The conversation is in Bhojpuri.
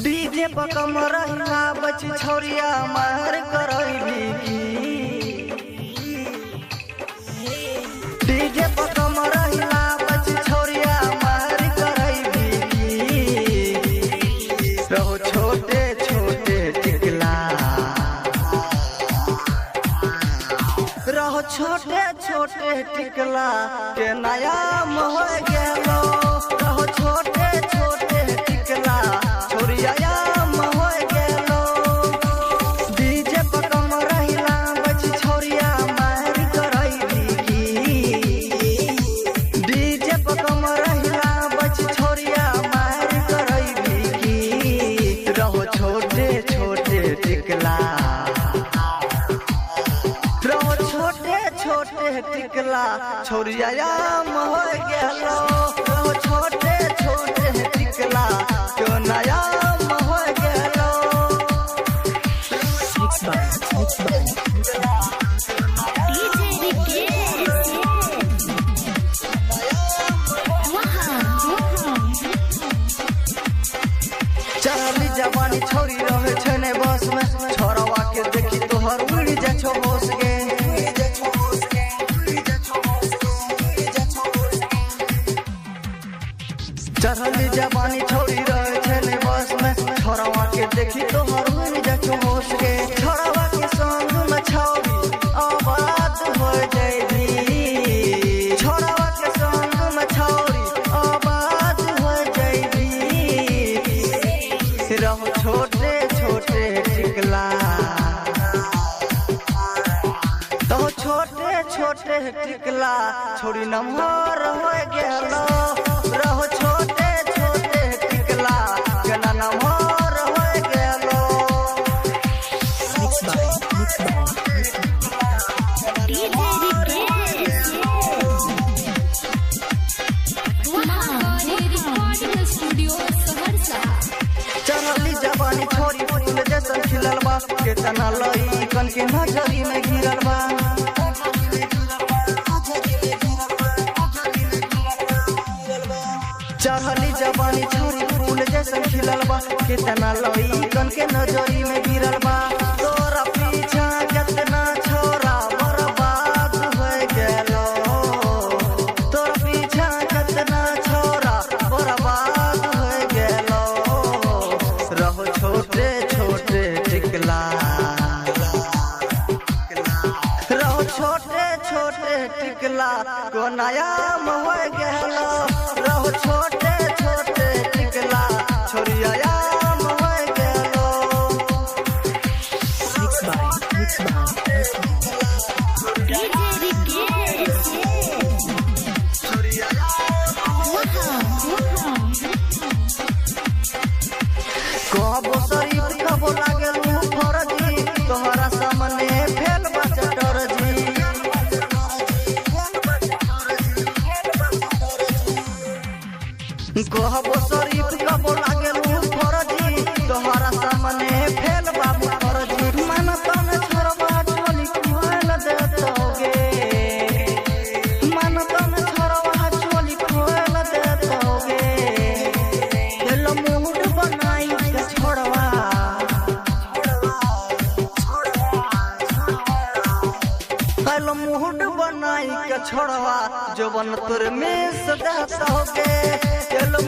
डीजे पकम रहिला बच छोरिया मार करैली डीजे पकम रहिला बच छोरिया मार करैली रहो छोटे छोटे टिकला रहो छोटे छोटे टिकला के नया हो गेलो रहो छोटे छोटे टिकला छोरिया हो गेलो डीजे पकम रहिला बच छोरिया मार करैली डीजे पकम रहिला बच छोरिया मार करैली रहो छोटे छोटे टिकला रहो छोटे छोटे टिकला छोरिया हो गेलो रहो छोटे छोटे टिकला क्यों नया हो गेलो चली जवानी छोरी रहे छने बस में छोरवा के देखी तोहर उड़ जा छो होश गे चढ़ली जवानी छोरी रहे छने बस में छोरवा के देखी तोहर उड़ जा छो होश गे छोरवा के संग में छौरी आबाद हो जाएगी छोरवा के संग में छौरी आबाद हो जाएगी रहो छोटे छोटे टिकला तो छोटे छोटे टिकला छोरी नम्हर हो गेलो रहो छोटे छोटे टिकला केना नम्हर हो गेलो चढ़ली जवानी छोरी फूल जैसन खिलल बा केतना लई कन के नजरी में गिरल बा चढ़ली जवानी छोरी फूल जैसन खिलल बा केतना लई कन के नजरी में गिरल बा तोरा पीछा कितना छोरा बर्बाद हो गेलो तोरा पीछा कितना छोरा बर्बाद हो गेलो रहो छोटे छोटे टिकला रहो छोटे छोटे टिकला को नया हो गेलो रहो छोटे छोटे टिकला छोरिया हो गेलो कहबो शरीफ कबो लागल फरजी तोहरा सामने फेल बचटर जी कहबो शरीफ कबो लागल फरजी तोहरा सामने फेल बाबू फरजी मन तन छोरवा चोली खोल देतोगे मन तन छोरवा चोली खोल देतोगे हेलो मूड बनाई के छोड़वा हेलो मूड बनाई के छोड़वा जवन तोर में सदा होगे हेलो